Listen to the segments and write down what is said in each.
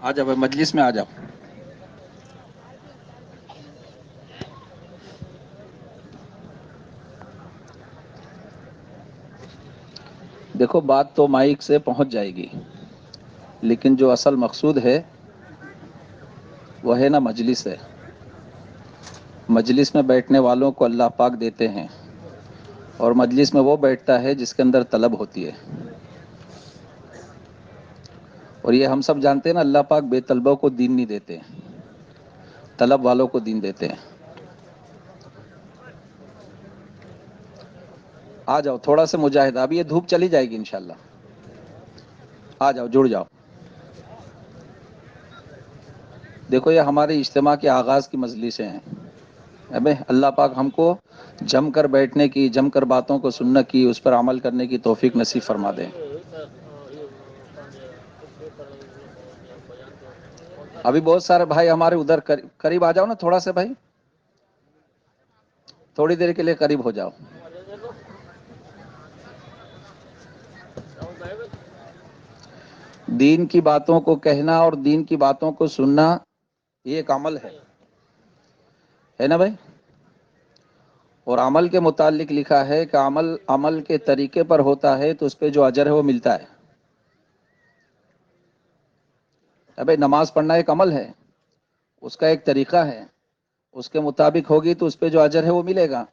آ جاؤ بھائی، مجلس میں آ جاؤ. دیکھو بات تو مائک سے پہنچ جائے گی، لیکن جو اصل مقصود ہے وہ ہے نا مجلس ہے. مجلس میں بیٹھنے والوں کو اللہ پاک دیتے ہیں، اور مجلس میں وہ بیٹھتا ہے جس کے اندر طلب ہوتی ہے. اور یہ ہم سب جانتے ہیں نا، اللہ پاک بے طلبوں کو دین نہیں دیتے، طلب والوں کو دین دیتے ہیں. آ جاؤ تھوڑا سا مجاہدہ، ابھی یہ دھوپ چلی جائے گی انشاءاللہ. آ جاؤ، جڑ جاؤ. دیکھو یہ ہمارے اجتماع کے آغاز کی مجلسیں ہیں. ابے اللہ پاک ہم کو جم کر بیٹھنے کی، جم کر باتوں کو سننے کی، اس پر عمل کرنے کی توفیق نصیب فرما دے. ابھی بہت سارے بھائی ہمارے ادھر قریب آ جاؤ نا تھوڑا سا بھائی، تھوڑی دیر کے لیے قریب ہو جاؤ. دین کی باتوں کو کہنا اور دین کی باتوں کو سننا یہ ایک عمل ہے نا بھائی. اور عمل کے متعلق لکھا ہے کہ عمل عمل کے طریقے پر ہوتا ہے تو اس پہ جو اجر ہے وہ ملتا ہے. ابے نماز پڑھنا ایک عمل ہے، اس کا ایک طریقہ ہے، اس کے مطابق ہوگی تو اس پہ جو اجر ہے وہ ملے گا.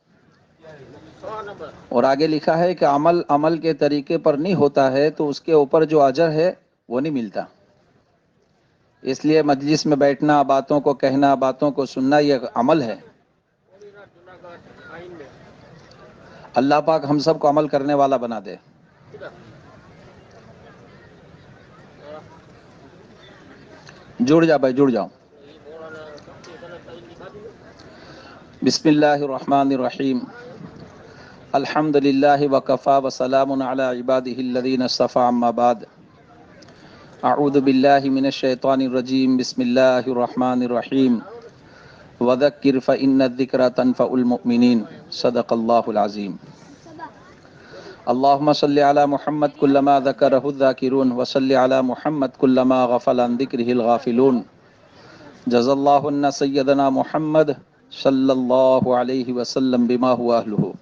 اور آگے لکھا ہے کہ عمل عمل کے طریقے پر نہیں ہوتا ہے تو اس کے اوپر جو اجر ہے وہ نہیں ملتا. اس لیے مجلس میں بیٹھنا، باتوں کو کہنا، باتوں کو سننا یہ عمل ہے. اللہ پاک ہم سب کو عمل کرنے والا بنا دے. جڑ جا بھائی، جڑ جاؤ. بسم اللہ الرحمن الرحیم. الحمد للہ وکفا وسلام علی عباده الذین اصطفى، اما بعد. اعوذ باللہ من الشیطان الرجیم، بسم اللہ الرحمن الرحیم. وذکر فإن الذکرى تنفع المؤمنین. صدق اللہ العظیم. اللهم صل على محمد كلما ذكره الذاكرون وصل على محمد كلما غفل عن ذكره الغافلون. جزا اللہ عنا سیدنا محمد صلی اللہ علیہ وسلم بما هو اہلہ.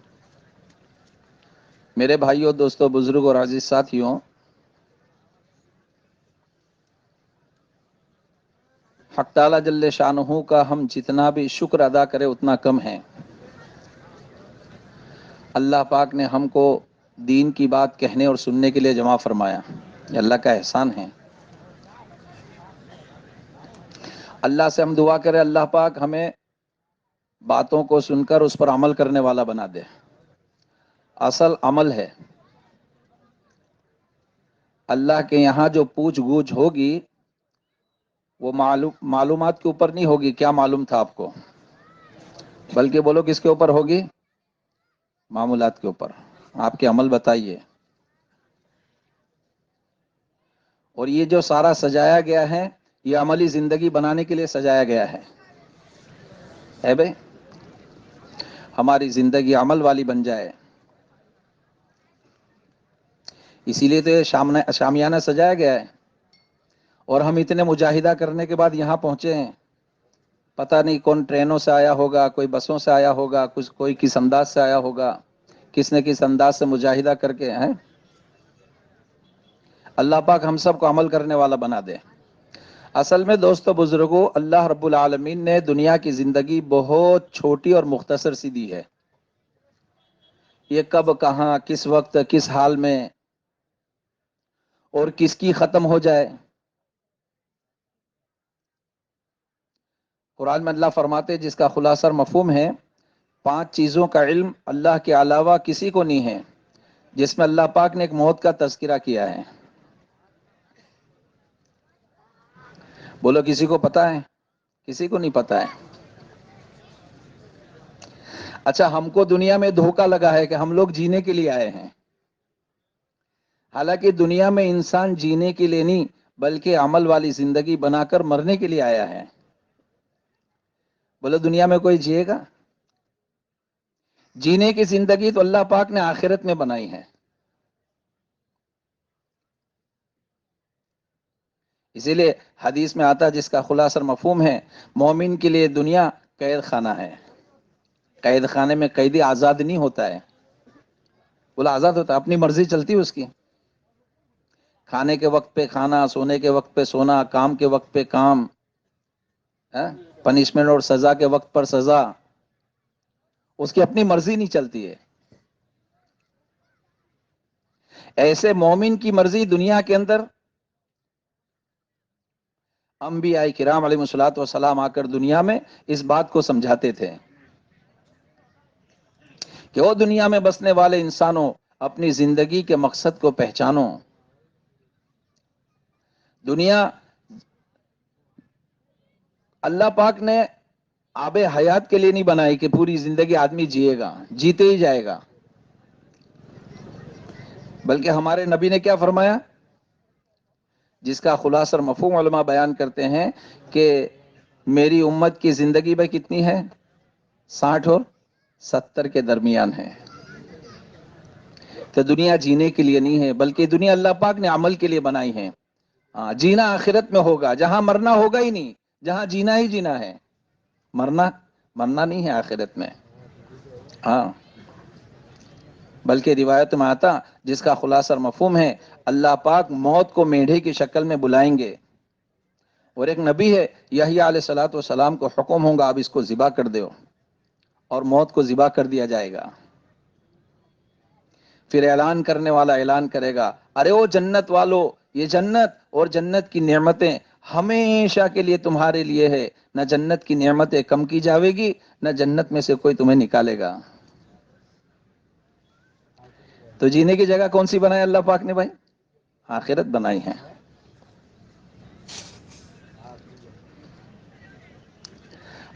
میرے بھائیوں، دوستوں، بزرگ اور عزیز ساتھیوں، حق تعالی جل شانہ کا ہم جتنا بھی شکر ادا کریں اتنا کم ہے. اللہ پاک نے ہم کو دین کی بات کہنے اور سننے کے لیے جمع فرمایا، یہ اللہ کا احسان ہے. اللہ سے ہم دعا کریں اللہ پاک ہمیں باتوں کو سن کر اس پر عمل کرنے والا بنا دے. اصل عمل ہے. اللہ کے یہاں جو پوچھ گچھ ہوگی وہ معلومات کے اوپر نہیں ہوگی کیا معلوم تھا آپ کو، بلکہ بولو کس کے اوپر ہوگی؟ معمولات کے اوپر. آپ کے عمل بتائیے. اور یہ جو سارا سجایا گیا ہے یہ عملی زندگی بنانے کے لیے سجایا گیا ہے بھائی. ہماری زندگی عمل والی بن جائے، اسی لیے تو یہ شامیانہ سجایا گیا ہے. اور ہم اتنے مجاہدہ کرنے کے بعد یہاں پہنچے ہیں. پتہ نہیں کون ٹرینوں سے آیا ہوگا، کوئی بسوں سے آیا ہوگا، کوئی کس انداز سے آیا ہوگا، کس نے کس انداز سے مجاہدہ کر کے ہیں. اللہ پاک ہم سب کو عمل کرنے والا بنا دے. اصل میں دوستو بزرگوں، اللہ رب العالمین نے دنیا کی زندگی بہت چھوٹی اور مختصر سی دی ہے. یہ کب، کہاں، کس وقت، کس حال میں اور کس کی ختم ہو جائے. قرآن میں اللہ فرماتے جس کا خلاصہ مفہوم ہے، 5 چیزوں کا علم اللہ کے علاوہ کسی کو نہیں ہے، جس میں اللہ پاک نے ایک موت کا تذکرہ کیا ہے. بولو کسی کو پتا ہے؟ کسی کو نہیں پتا ہے. اچھا، ہم کو دنیا میں دھوکہ لگا ہے کہ ہم لوگ جینے کے لیے آئے ہیں، حالانکہ دنیا میں انسان جینے کے لیے نہیں بلکہ عمل والی زندگی بنا کر مرنے کے لیے آیا ہے. بولو دنیا میں کوئی جیے گا؟ جینے کی زندگی تو اللہ پاک نے آخرت میں بنائی ہے. اسی لیے حدیث میں آتا ہے، جس کا خلاصہ مفہوم ہے، مومن کے لیے دنیا قید خانہ ہے. قید خانے میں قیدی آزاد نہیں ہوتا ہے، بولا آزاد ہوتا ہے، اپنی مرضی چلتی ہے اس کی. کھانے کے وقت پہ کھانا، سونے کے وقت پہ سونا، کام کے وقت پہ کام، پنشمنٹ اور سزا کے وقت پر سزا، اس کی اپنی مرضی نہیں چلتی ہے. ایسے مومن کی مرضی دنیا کے اندر انبیاء کرام علیہ الصلوۃ والسلام آ کر دنیا میں اس بات کو سمجھاتے تھے کہ وہ دنیا میں بسنے والے انسانوں، اپنی زندگی کے مقصد کو پہچانو. دنیا اللہ پاک نے آب حیات کے لیے نہیں بنائی کہ پوری زندگی آدمی جیے گا، جیتے ہی جائے گا. بلکہ ہمارے نبی نے کیا فرمایا، جس کا خلاصہ مفہوم علماء بیان کرتے ہیں کہ میری امت کی زندگی میں کتنی ہے، 60 اور 70 کے درمیان ہے. تو دنیا جینے کے لیے نہیں ہے، بلکہ دنیا اللہ پاک نے عمل کے لیے بنائی ہے. جینا آخرت میں ہوگا، جہاں مرنا ہوگا ہی نہیں، جہاں جینا ہی جینا ہے. مرنا نہیں ہے آخرت میں. ہاں، بلکہ روایت میں آتا، جس کا خلاصہ مفہوم ہے، اللہ پاک موت کو میڑھے کی شکل میں بلائیں گے، اور ایک نبی ہے یحییٰ علیہ الصلوۃ والسلام کو حکم ہوگا اب اس کو ذبح کر دو، اور موت کو ذبح کر دیا جائے گا. پھر اعلان کرنے والا اعلان کرے گا، ارے وہ جنت والو، یہ جنت اور جنت کی نعمتیں ہمیشہ کے لیے تمہارے لیے ہے، نہ جنت کی نعمتیں کم کی جاوے گی، نہ جنت میں سے کوئی تمہیں نکالے گا. تو جینے کی جگہ کون سی بنائی اللہ پاک نے بھائی؟ آخرت بنائی ہے.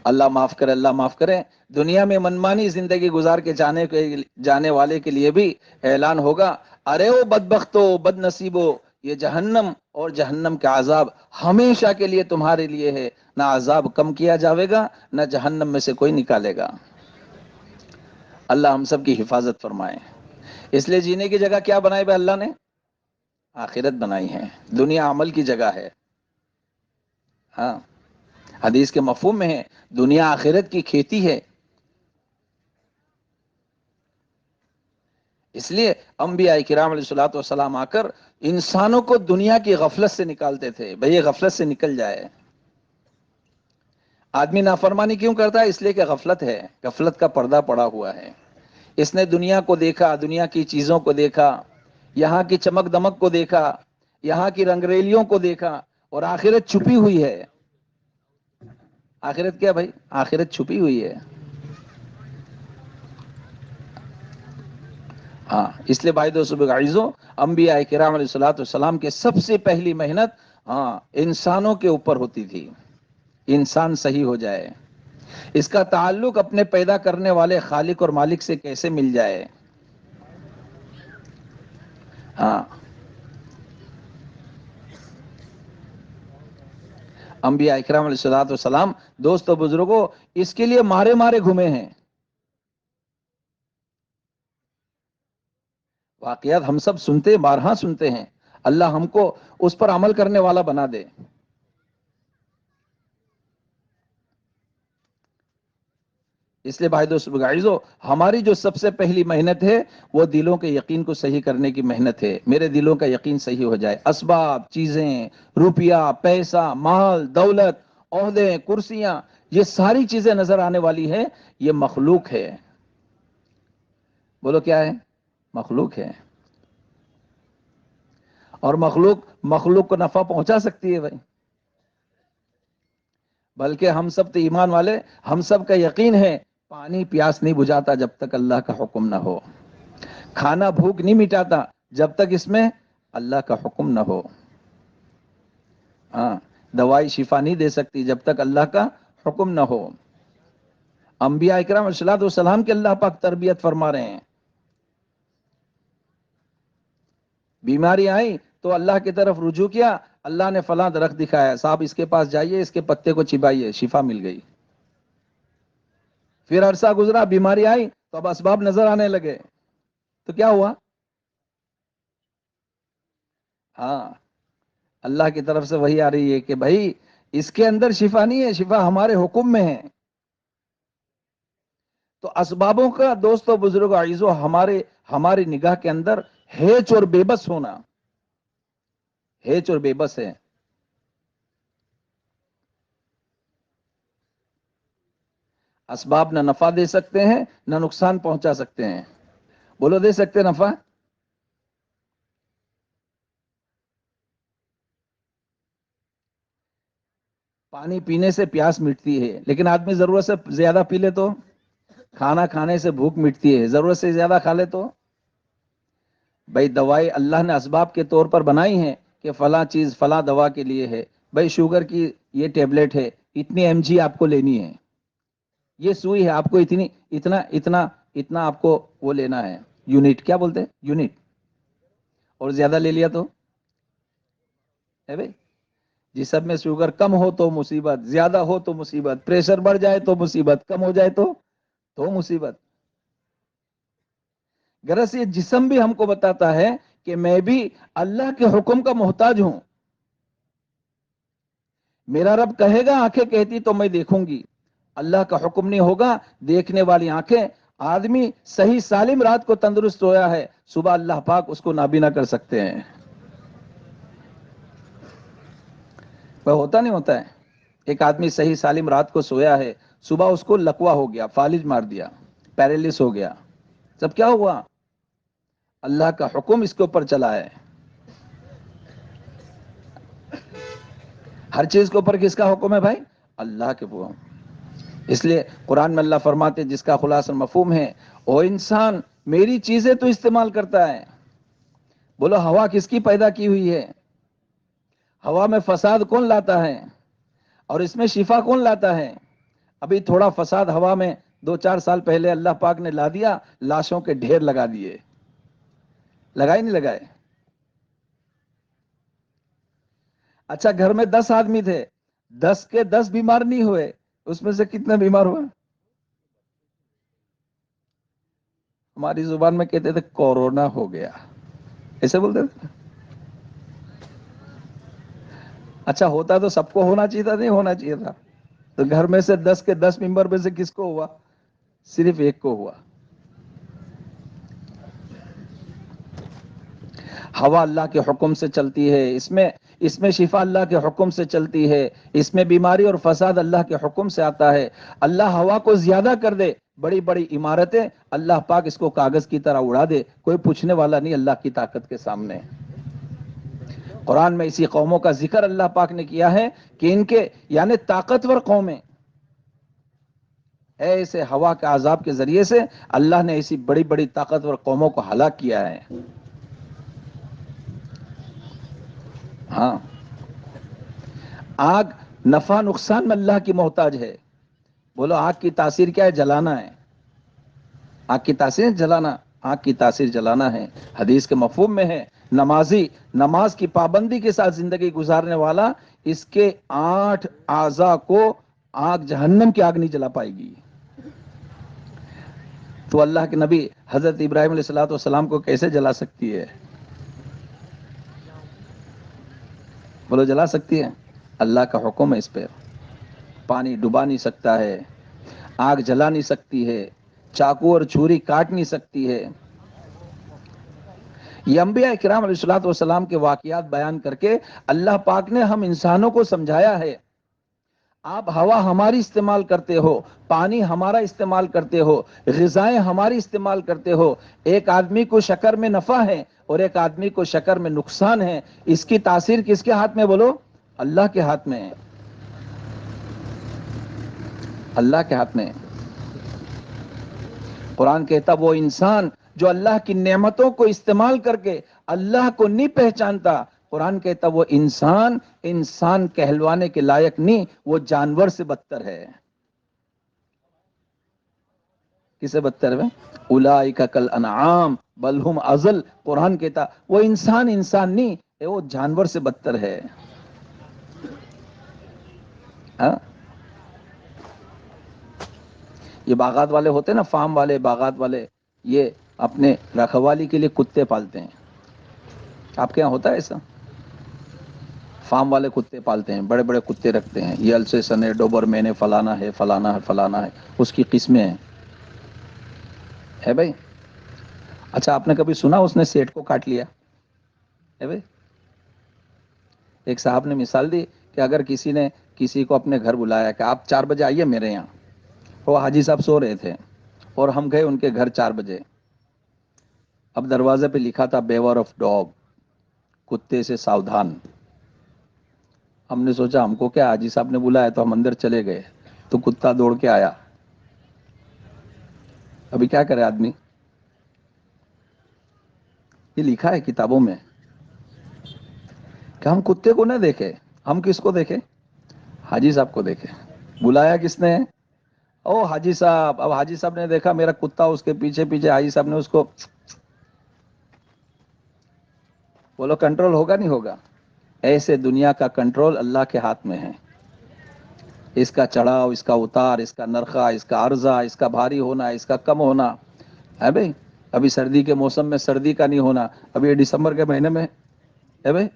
اللہ معاف کرے، اللہ معاف کرے. دنیا میں منمانی زندگی گزار کے جانے والے کے لیے بھی اعلان ہوگا، ارے وہ بدبختو، بد نصیبو، یہ جہنم اور جہنم کا عذاب ہمیشہ کے لیے تمہارے لیے ہے، نہ عذاب کم کیا جاوے گا، نہ جہنم میں سے کوئی نکالے گا. اللہ ہم سب کی حفاظت فرمائے. اس لیے جینے کی جگہ کیا بنائی بھائی اللہ نے؟ آخرت بنائی ہے. دنیا عمل کی جگہ ہے. ہاں، حدیث کے مفہوم میں ہے، دنیا آخرت کی کھیتی ہے. اس لیے انبیاء کرام علیہ الصلوۃ والسلام آ کر انسانوں کو دنیا کی غفلت سے نکالتے تھے. بھئی یہ غفلت سے نکل جائے. آدمی نافرمانی کیوں کرتا ہے؟ اس لیے کہ غفلت ہے، غفلت کا پردہ پڑا ہوا ہے. اس نے دنیا کو دیکھا، دنیا کی چیزوں کو دیکھا، یہاں کی چمک دمک کو دیکھا، یہاں کی رنگریلیوں کو دیکھا، اور آخرت چھپی ہوئی ہے. آخرت کیا بھائی؟ آخرت چھپی ہوئی ہے. ہاں، اس لیے بھائی دوستو عزیزو، انبیاء کرام علیہ الصلوۃ والسلام کے سب سے پہلی محنت انسانوں کے اوپر ہوتی تھی. انسان صحیح ہو جائے، اس کا تعلق اپنے پیدا کرنے والے خالق اور مالک سے کیسے مل جائے. ہاں، انبیاء اکرام علیہ الصلوۃ والسلام دوست و بزرگوں اس کے لیے مارے مارے گھومے ہیں. واقعات ہم سب سنتے، بارہا سنتے ہیں. اللہ ہم کو اس پر عمل کرنے والا بنا دے. اس لیے بھائی دوست بغائزو، ہماری جو سب سے پہلی محنت ہے وہ دلوں کے یقین کو صحیح کرنے کی محنت ہے. میرے دلوں کا یقین صحیح ہو جائے. اسباب، چیزیں، روپیہ، پیسہ، مال، دولت، عہدے، کرسیاں، یہ ساری چیزیں نظر آنے والی ہے، یہ مخلوق ہے. بولو کیا ہے؟ مخلوق ہے. اور مخلوق کو نفع پہنچا سکتی ہے بھائی. بلکہ ہم سب تو ایمان والے، ہم سب کا یقین ہے پانی پیاس نہیں بجھاتا جب تک اللہ کا حکم نہ ہو. کھانا بھوک نہیں مٹاتا جب تک اس میں اللہ کا حکم نہ ہو. ہاں، دوائی شفا نہیں دے سکتی جب تک اللہ کا حکم نہ ہو. انبیاء اکرام علیہ الصلوۃ والسلام کے اللہ پاک تربیت فرما رہے ہیں. بیماری آئی تو اللہ کی طرف رجوع کیا، اللہ نے فلاں درخت دکھایا، صاحب اس کے پاس جائیے، اس کے پتے کو چبائیے، شفا مل گئی. پھر عرصہ گزرا، بیماری آئی تو اب اسباب نظر آنے لگے، تو کیا ہوا؟ ہاں، اللہ کی طرف سے وہی آ رہی ہے کہ بھائی اس کے اندر شفا نہیں ہے، شفا ہمارے حکم میں ہے. تو اسبابوں کا دوستو بزرگ عزیزو ہماری نگاہ کے اندر ہیچ اور بے بس ہونا، ہیچ اور بے بس ہے. اسباب نہ نفع دے سکتے ہیں نہ نقصان پہنچا سکتے ہیں. بولو دے سکتے ہیں نفع؟ پانی پینے سے پیاس مٹتی ہے، لیکن آدمی ضرورت سے زیادہ پی لے تو؟ کھانا کھانے سے بھوک مٹتی ہے، ضرورت سے زیادہ کھا لے تو؟ بھائی دوائی اللہ نے اسباب کے طور پر بنائی ہے کہ فلاں چیز فلاں دوا کے لیے ہے. بھائی شوگر کی یہ ٹیبلٹ ہے، اتنی ایم جی آپ کو لینی ہے. یہ سوئی ہے، آپ کو اتنا آپ کو وہ لینا ہے. یونٹ کیا بولتے ہیں؟ یونٹ. اور زیادہ لے لیا تو ہے بھائی. جسم میں شوگر کم ہو تو مصیبت، زیادہ ہو تو مصیبت، پریشر بڑھ جائے تو مصیبت، کم ہو جائے تو مصیبت. غرض یہ جسم بھی ہم کو بتاتا ہے کہ میں بھی اللہ کے حکم کا محتاج ہوں. میرا رب کہے گا آنکھیں کہتی تو میں دیکھوں گی، اللہ کا حکم نہیں ہوگا دیکھنے والی آنکھیں. آدمی صحیح سالم رات کو تندرست سویا ہے، صبح اللہ پاک اس کو نابینا کر سکتے ہیں. وہ ہوتا نہیں ہوتا ہے؟ ایک آدمی صحیح سالم رات کو سویا ہے، صبح اس کو لکوا ہو گیا، فالج مار دیا، پیرالس ہو گیا. سب کیا ہوا؟ اللہ کا حکم اس کے اوپر چلا ہے. ہر چیز کے اوپر کس کا حکم ہے بھائی؟ اللہ کے حکم. اس لیے قرآن میں اللہ فرماتے جس کا خلاصہ مفہوم ہے، او انسان میری چیزیں تو استعمال کرتا ہے. بولو ہوا کس کی پیدا کی ہوئی ہے؟ ہوا میں فساد کون لاتا ہے؟ اور اس میں شفا کون لاتا ہے؟ ابھی تھوڑا فساد ہوا میں 2-4 سال پہلے اللہ پاک نے لا دیا، لاشوں کے ڈھیر لگا دیے. لگائے نہیں لگائے؟ اچھا گھر میں 10 آدمی تھے، 10 کے 10 بیمار نہیں ہوئے، اس میں سے کتنے بیمار ہوئے؟ ہماری زبان میں کہتے تھے کورونا ہو گیا، ایسے بولتے تھے. اچھا ہوتا تو سب کو ہونا چاہیے تھا، نہیں ہونا چاہیے تھا؟ تو گھر میں سے 10 کے 10 ممبر میں سے کس کو ہوا؟ صرف ایک کو ہوا. ہوا اللہ کے حکم سے چلتی ہے، اس میں شفا اللہ کے حکم سے چلتی ہے، اس میں بیماری اور فساد اللہ کے حکم سے آتا ہے. اللہ ہوا کو زیادہ کر دے، بڑی بڑی عمارتیں اللہ پاک اس کو کاغذ کی طرح اڑا دے، کوئی پوچھنے والا نہیں اللہ کی طاقت کے سامنے. قرآن میں اسی قوموں کا ذکر اللہ پاک نے کیا ہے کہ ان کے یعنی طاقتور قومیں ایسے ہوا کے عذاب کے ذریعے سے اللہ نے ایسی بڑی بڑی طاقتور قوموں کو ہلاک کیا ہے. ہاں آگ نفع نقصان میں اللہ کی محتاج ہے. بولو آگ کی تاثیر کیا ہے؟ جلانا ہے. آگ کی تاثیر جلانا، آگ کی تاثیر جلانا ہے. حدیث کے مفہوم میں ہے نمازی نماز کی پابندی کے ساتھ زندگی گزارنے والا اس کے 8 اعضاء کو آگ جہنم کی آگ نہیں جلا پائے گی. تو اللہ کے نبی حضرت ابراہیم علیہ الصلوۃ والسلام کو کیسے جلا سکتی ہے؟ بولو جلا سکتی ہے؟ اللہ کا حکم ہے اس پہ. پانی ڈبا نہیں سکتا ہے، آگ جلا نہیں سکتی ہے، چاقو اور چھری کاٹ نہیں سکتی ہے. یہ انبیاء کرام علیہ الصلوۃ والسلام کے واقعات بیان کر کے اللہ پاک نے ہم انسانوں کو سمجھایا ہے. آپ ہوا ہماری استعمال کرتے ہو، پانی ہمارا استعمال کرتے ہو، غذائیں ہماری استعمال کرتے ہو. ایک آدمی کو شکر میں نفع ہے اور ایک آدمی کو شکر میں نقصان ہے. اس کی تاثیر کس کے ہاتھ میں؟ بولو اللہ کے ہاتھ میں ہے. اللہ کے ہاتھ میں ہے. قرآن کہتا وہ انسان جو اللہ کی نعمتوں کو استعمال کر کے اللہ کو نہیں پہچانتا، قرآن کہتا وہ انسان کہلوانے کے لائق نہیں، وہ جانور سے بدتر ہے. کسے بدتر ہے؟ اولئک کالانعام بل هم اضل. قرآن کہتا وہ انسان نہیں، وہ جانور سے بدتر ہے. ہاں یہ باغات والے ہوتے ہیں نا، فارم والے، باغات والے، یہ اپنے رکھوالی کے لیے کتے پالتے ہیں. آپ کے یہاں ہوتا ہے ایسا؟ فارم والے کتے پالتے ہیں، بڑے بڑے کتے رکھتے ہیں، یہ السیسن ہے، ڈوبرمین ہے، فلانا ہے، فلانا ہے، فلانا ہے، اس کی قسمیں ہیں، ہے بھائی؟ اچھا آپ نے کبھی سنا اس نے سیٹ کو کاٹ لیا ہے بھائی؟ ایک صاحب نے مثال دی کہ اگر کسی نے کسی کو اپنے گھر بلایا کہ آپ 4 بجے آئیے میرے یہاں، وہ حاجی صاحب سو رہے تھے اور ہم گئے ان کے گھر 4 بجے، اب دروازے پہ لکھا تھا بیور آف ڈاگ، کتے سے ساودھان۔ ہم نے سوچا ہم کو کیا، حاجی صاحب نے بلایا تو ہم اندر چلے گئے تو کتا دوڑ کے آیا۔ ابھی کیا کرے آدمی؟ یہ لکھا ہے کتابوں میں کہ ہم کتے کو نہ دیکھے، ہم کس کو دیکھے؟ حاجی صاحب کو دیکھے۔ بلایا کس نے؟ او حاجی صاحب۔ اب حاجی صاحب نے دیکھا میرا کتا اس کے پیچھے پیچھے، حاجی صاحب نے اس کو، بولو کنٹرول ہوگا نہیں ہوگا؟ ایسے دنیا کا کنٹرول اللہ کے ہاتھ میں ہے، اس کا چڑھاؤ، اس کا اتار، اس کا نرخہ، اس کا عرضہ، اس کا بھاری ہونا، اس کا کم ہونا، ہے بھائی؟ ابھی سردی کے موسم میں سردی کا نہیں ہونا، ابھی یہ دسمبر کے مہینے میں ہے بھائی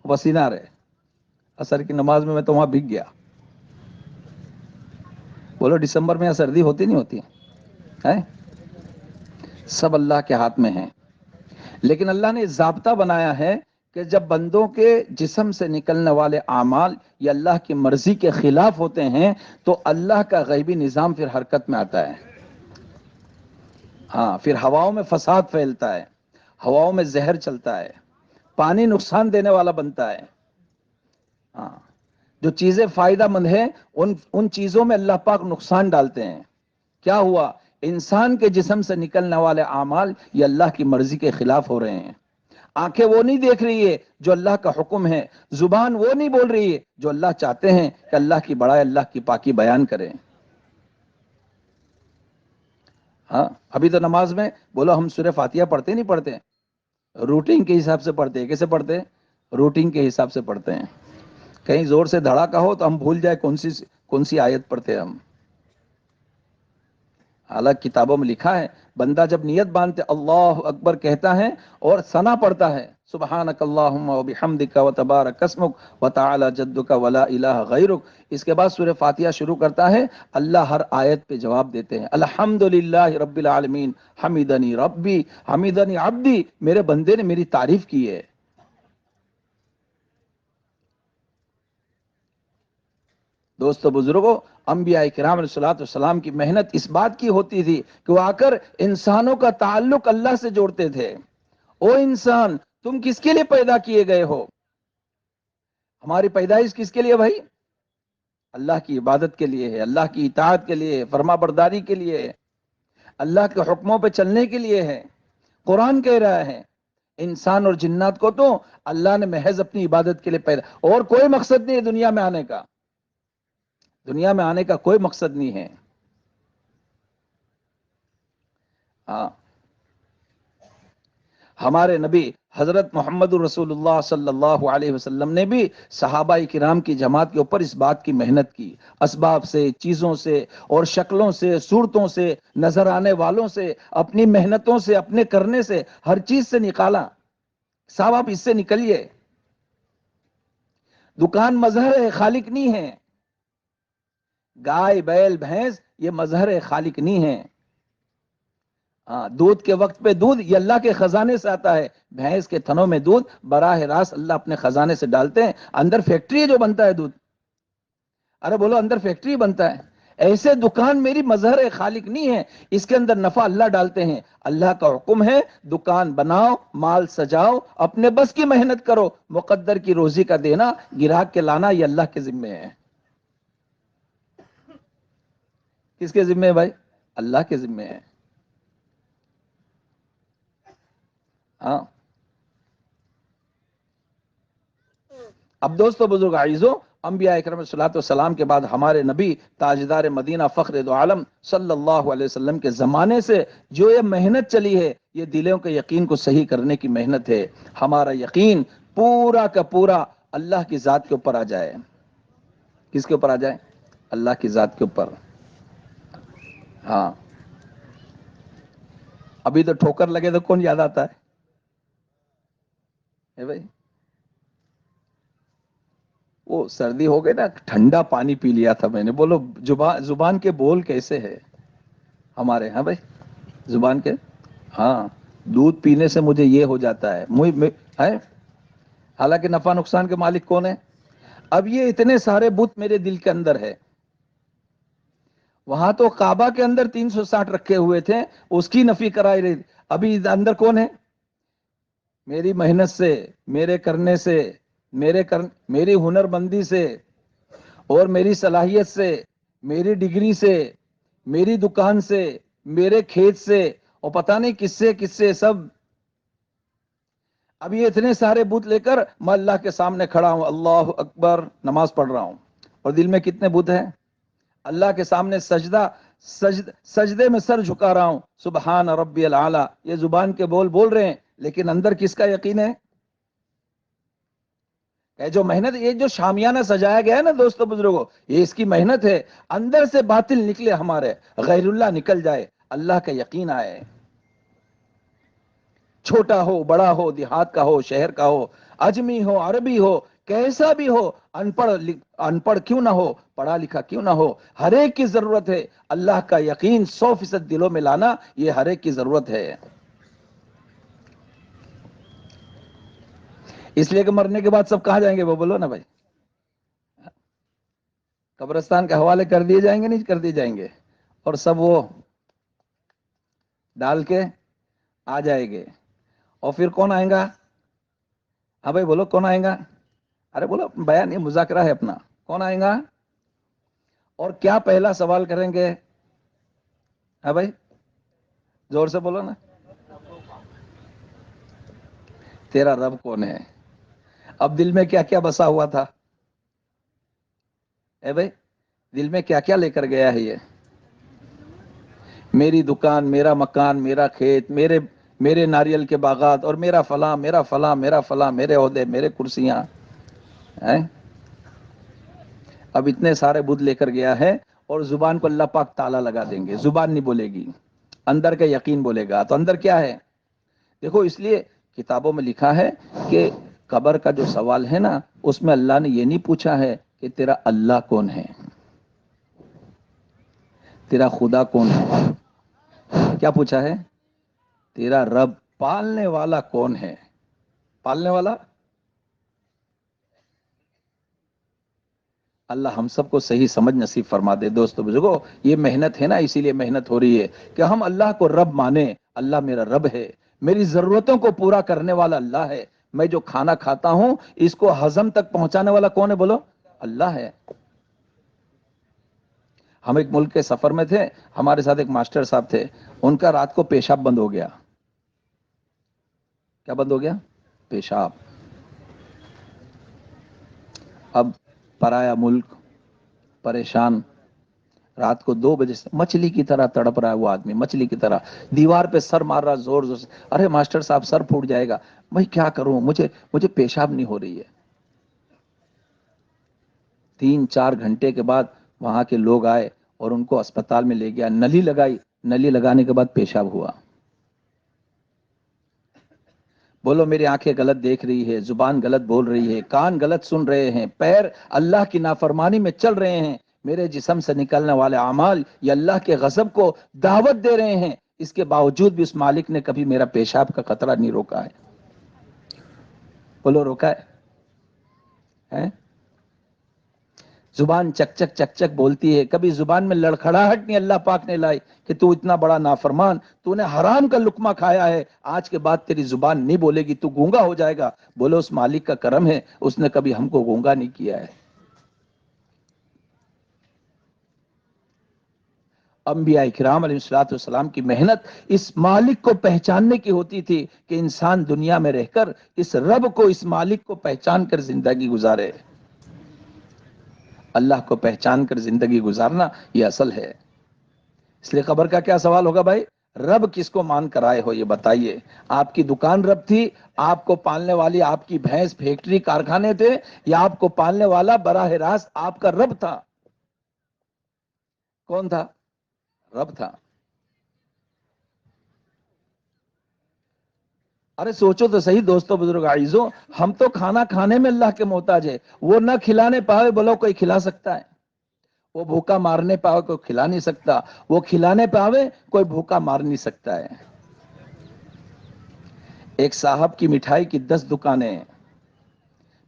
پسینہ آ رہے، اثر کی نماز میں تو وہاں بھیگ گیا۔ بولو دسمبر میں یہاں سردی ہوتی نہیں ہوتی ہے؟ سب اللہ کے ہاتھ میں ہے، لیکن اللہ نے ضابطہ بنایا ہے کہ جب بندوں کے جسم سے نکلنے والے اعمال یہ اللہ کی مرضی کے خلاف ہوتے ہیں تو اللہ کا غیبی نظام پھر حرکت میں آتا ہے۔ ہاں، پھر ہواؤں میں فساد پھیلتا ہے، ہواؤں میں زہر چلتا ہے، پانی نقصان دینے والا بنتا ہے۔ ہاں، جو چیزیں فائدہ مند ہیں ان چیزوں میں اللہ پاک نقصان ڈالتے ہیں۔ کیا ہوا؟ انسان کے جسم سے نکلنے والے اعمال یہ اللہ کی مرضی کے خلاف ہو رہے ہیں۔ آنکھیں وہ نہیں دیکھ رہی ہے جو اللہ کا حکم ہے، زبان وہ نہیں بول رہی ہے جو اللہ چاہتے ہیں کہ اللہ کی بڑائی، اللہ کی پاکی بیان کریں۔ ہاں، ابھی تو نماز میں بولو ہم سورہ فاتحہ پڑھتے نہیں پڑھتے؟ روٹین کے حساب سے پڑھتے ہیں۔ کیسے پڑھتے ہیں؟ روٹین کے حساب سے پڑھتے ہیں۔ کہیں زور سے دھڑاکا ہو تو ہم بھول جائے کون سی آیت پڑھتے ہیں ہم۔ حالانکہ کتابوں میں لکھا ہے بندہ جب نیت باندھتے اللہ اکبر کہتا ہے اور ثنا پڑھتا ہے سبحانک اللہم و بحمدک و تبارک اسمک و تعالی جدک ولا الہ غیرک، اس کے بعد سورہ فاتحہ شروع کرتا ہے، اللہ ہر آیت پہ جواب دیتے ہیں۔ الحمدللہ رب العالمین، حمیدنی ربی، حمیدنی عبدی، میرے بندے نے میری تعریف کی ہے۔ دوستو بزرگوں، انبیاء کرام علیہ الصلوۃ والسلام کی محنت اس بات کی ہوتی تھی کہ وہ آ کر انسانوں کا تعلق اللہ سے جوڑتے تھے۔ او انسان، تم کس کے لیے پیدا کیے گئے ہو؟ ہماری پیدائش کس کے لیے بھائی؟ اللہ کی عبادت کے لیے ہے، اللہ کی اطاعت کے لیے ہے، فرما برداری کے لیے ہے، اللہ کے حکموں پہ چلنے کے لیے ہے۔ قرآن کہہ رہا ہے انسان اور جنات کو تو اللہ نے محض اپنی عبادت کے لیے پیدا، اور کوئی مقصد نہیں ہے دنیا میں آنے کا، دنیا میں آنے کا کوئی مقصد نہیں ہے۔ ہاں، ہمارے نبی حضرت محمد رسول اللہ صلی اللہ علیہ وسلم نے بھی صحابہ کرام کی جماعت کے اوپر اس بات کی محنت کی، اسباب سے، چیزوں سے اور شکلوں سے، صورتوں سے، نظر آنے والوں سے، اپنی محنتوں سے، اپنے کرنے سے، ہر چیز سے نکالا۔ صاحب آپ اس سے نکلیے، دکان مظہر ہے، خالق نہیں ہے۔ گائے، بیل، بھینس یہ مظہر ہے، خالق نہیں ہے۔ ہاں، دودھ کے وقت پہ دودھ یہ اللہ کے خزانے سے آتا ہے، بھینس کے تھنوں میں دودھ براہ راست اللہ اپنے خزانے سے ڈالتے ہیں، اندر فیکٹری ہے جو بنتا ہے دودھ، ارے بولو اندر فیکٹری بنتا ہے۔ ایسے دکان میری مظہر خالق نہیں ہے، اس کے اندر نفع اللہ ڈالتے ہیں۔ اللہ کا حکم ہے دکان بناؤ، مال سجاؤ، اپنے بس کی محنت کرو، مقدر کی روزی کا دینا، گراہک کے لانا یہ اللہ کے ذمے ہے۔ کس کے ذمے ہے بھائی؟ اللہ کے ذمے ہے۔ ہاں، اب دوستو بزرگ عزیزو، انبیاء اکرام صلی اللہ والسلام کے بعد ہمارے نبی تاجدار مدینہ فخر دو عالم صلی اللہ علیہ وسلم کے زمانے سے جو یہ محنت چلی ہے یہ دلوں کے یقین کو صحیح کرنے کی محنت ہے۔ ہمارا یقین پورا کا پورا اللہ کی ذات کے اوپر آ جائے۔ کس کے اوپر آ جائے؟ اللہ کی ذات کے اوپر۔ ہاں، ابھی تو ٹھوکر لگے تو کون یاد آتا ہے بھائی؟ وہ سردی ہو گئی نا، ٹھنڈا پانی پی لیا تھا میں نے. بولو زبان کے بول کیسے ہے ہمارے؟ ہاں بھائی، زبان کے. ہاں، دودھ پینے سے مجھے یہ ہو جاتا ہے ہے. حالانکہ نفع نقصان کے مالک کون ہے؟ اب یہ اتنے سارے بت میرے دل کے اندر ہے. وہاں تو کعبہ کے اندر 360 رکھے ہوئے تھے، اس کی نفی کرائی رہی. ابھی اندر کون ہے؟ میری محنت سے، میرے کرنے سے، میری ہنر مندی سے، اور میری صلاحیت سے، میری ڈگری سے، میری دکان سے، میرے کھیت سے، اور پتہ نہیں کس سے سب. اب یہ اتنے سارے بت لے کر میں اللہ کے سامنے کھڑا ہوں، اللہ اکبر، نماز پڑھ رہا ہوں، اور دل میں کتنے بت ہیں؟ اللہ کے سامنے سجدے میں سر جھکا رہا ہوں، سبحان ربی العالی. یہ زبان کے بول رہے ہیں، لیکن اندر کس کا یقین ہے؟ جو محنت، یہ جو شامیانہ سجایا گیا ہے نا دوستو بزرگوں، یہ اس کی محنت ہے. اندر سے باطل نکلے ہمارے، غیر اللہ نکل جائے، اللہ کا یقین آئے. چھوٹا ہو، بڑا ہو، دیہات کا ہو، شہر کا ہو، اجمی ہو، عربی ہو، کیسا بھی ہو، ان پڑھ کیوں نہ ہو، پڑھا لکھا کیوں نہ ہو، ہر ایک کی ضرورت ہے اللہ کا یقین 100% دلوں میں لانا. یہ ہر ایک کی ضرورت ہے. اس لیے کہ مرنے کے بعد سب کہاں جائیں گے؟ وہ بولو نا بھائی. قبرستان کے حوالے کر دیے جائیں گے، نہیں کر دیے جائیں گے، اور سب وہ ڈال کے آ جائے گے. اور پھر کون آئے گا؟ ہاں بھائی بولو، کون آئے گا؟ ارے بولو، بیان یہ مذاکرہ ہے اپنا. کون آئے گا؟ اور کیا پہلا سوال کریں گے؟ ہاں بھائی زور سے بولو نا. تیرا رب کون ہے؟ اب دل میں کیا کیا بسا ہوا تھا؟ اے بھائی دل میں کیا کیا لے کر گیا ہے یہ؟ میری دکان، میرا مکان، میرا کھیت، میرے ناریل کے باغات، اور میرا فلاں، میرا فلاں، میرا فلاں، میرے عہدے، میرے کرسیاں ہیں. اب اتنے سارے بدھ لے کر گیا ہے، اور زبان کو اللہ پاک تالا لگا دیں گے. زبان نہیں بولے گی، اندر کا یقین بولے گا. تو اندر کیا ہے؟ دیکھو، اس لیے کتابوں میں لکھا ہے کہ قبر کا جو سوال ہے نا، اس میں اللہ نے یہ نہیں پوچھا ہے کہ تیرا اللہ کون ہے، تیرا خدا کون ہے. کیا پوچھا ہے؟ تیرا رب، پالنے والا کون ہے. پالنے والا اللہ ہم سب کو صحیح سمجھ نصیب فرما دے. دوستو بزرگو، یہ محنت ہے نا، اسی لیے محنت ہو رہی ہے کہ ہم اللہ کو رب مانیں. اللہ میرا رب ہے، میری ضرورتوں کو پورا کرنے والا اللہ ہے. میں جو کھانا کھاتا ہوں، اس کو ہضم تک پہنچانے والا کون ہے؟ بولو، اللہ ہے. ہم ایک ملک کے سفر میں تھے، ہمارے ساتھ ایک ماسٹر صاحب تھے. ان کا رات کو پیشاب بند ہو گیا. کیا بند ہو گیا؟ پیشاب. اب پرایا ملک، پریشان، رات کو 2 بجے سے مچھلی کی طرح تڑپ رہا ہے وہ آدمی، مچھلی کی طرح دیوار پہ سر مار رہا زور زور سے. ارے ماسٹر صاحب، سر پھوٹ جائے گا. بھائی کیا کروں، مجھے پیشاب نہیں ہو رہی ہے. 3-4 گھنٹے کے بعد وہاں کے لوگ آئے اور ان کو اسپتال میں لے گیا. نلی لگائی، نلی لگانے کے بعد پیشاب ہوا. بولو، میری آنکھیں غلط دیکھ رہی ہے، زبان غلط بول رہی ہے، کان غلط سن رہے ہیں، پیر اللہ کی نافرمانی میں چل رہے ہیں، میرے جسم سے نکلنے والے اعمال یہ اللہ کے غضب کو دعوت دے رہے ہیں. اس کے باوجود بھی اس مالک نے کبھی میرا پیشاب کا قطرہ نہیں روکا ہے. بولو، روکا ہے؟ زبان چک چک چک چک بولتی ہے. کبھی زبان میں لڑکھڑاہٹ نہیں اللہ پاک نے لائی کہ تو اتنا بڑا نافرمان، تو نے حرام کا لقمہ کھایا ہے، آج کے بعد تیری زبان نہیں بولے گی، تو گونگا ہو جائے گا. بولو، اس مالک کا کرم ہے، اس نے کبھی ہم کو گونگا نہیں کیا ہے. انبیاء کرام علیہ الصلوۃ والسلام کی محنت اس مالک کو پہچاننے کی ہوتی تھی کہ انسان دنیا میں رہ کر اس رب کو، اس مالک کو پہچان کر زندگی گزارے. اللہ کو پہچان کر زندگی گزارنا یہ اصل ہے. اس لیے قبر کا کیا سوال ہوگا بھائی؟ رب کس کو مان کر آئے ہو یہ بتائیے. آپ کی دکان رب تھی، آپ کو پالنے والی آپ کی بھینس فیکٹری کارخانے تھے، یا آپ کو پالنے والا براہ راست آپ کا رب تھا؟ کون تھا؟ رب تھا. ارے سوچو تو صحیح دوستو بزرگ عزیزوں، ہم تو کھانا کھانے میں اللہ کے محتاج ہے، وہ نہ کھلانے پاوے بولو کوئی کھلا سکتا ہے؟ وہ بھوکا مارنے پاوے کوئی کھلا نہیں سکتا، وہ کھلانے پاوے کوئی بھوکا مار نہیں سکتا ہے۔ ایک صاحب کی مٹھائی کی 10 دکانیں ہیں،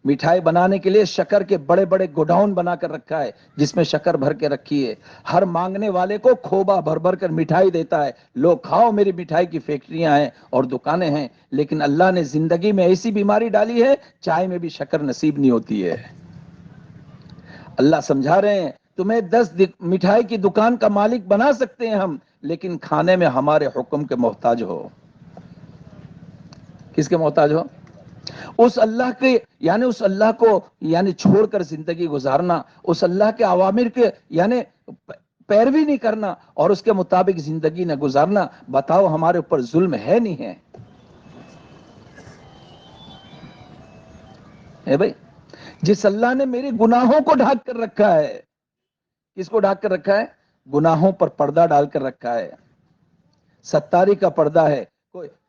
مٹھائی بنانے کے لیے شکر کے بڑے بڑے گوڈاؤن بنا کر رکھا ہے جس میں شکر بھر کے رکھی ہے، ہر مانگنے والے کو کھوبا بھر بھر کر مٹھائی دیتا ہے، لوگ کھاؤ، میری مٹھائی کی فیکٹریاں ہیں اور دکانیں ہیں، لیکن اللہ نے زندگی میں ایسی بیماری ڈالی ہے چائے میں بھی شکر نصیب نہیں ہوتی ہے۔ اللہ سمجھا رہے ہیں تمہیں 10 مٹھائی کی دکان کا مالک بنا سکتے ہیں ہم، لیکن کھانے میں ہمارے حکم کے محتاج ہو۔ کس کے محتاج ہو؟ اس اللہ کے، یعنی اس اللہ کو یعنی چھوڑ کر زندگی گزارنا، اس اللہ کے اوامر کے یعنی پیروی نہیں کرنا اور اس کے مطابق زندگی نہ گزارنا، بتاؤ ہمارے اوپر ظلم ہے نہیں ہے؟ ہے بھائی؟ جس اللہ نے میرے گناہوں کو ڈھانک کر رکھا ہے، کس کو ڈھانک کر رکھا ہے؟ گناہوں پر پردہ ڈال کر رکھا ہے، ستاری کا پردہ ہے،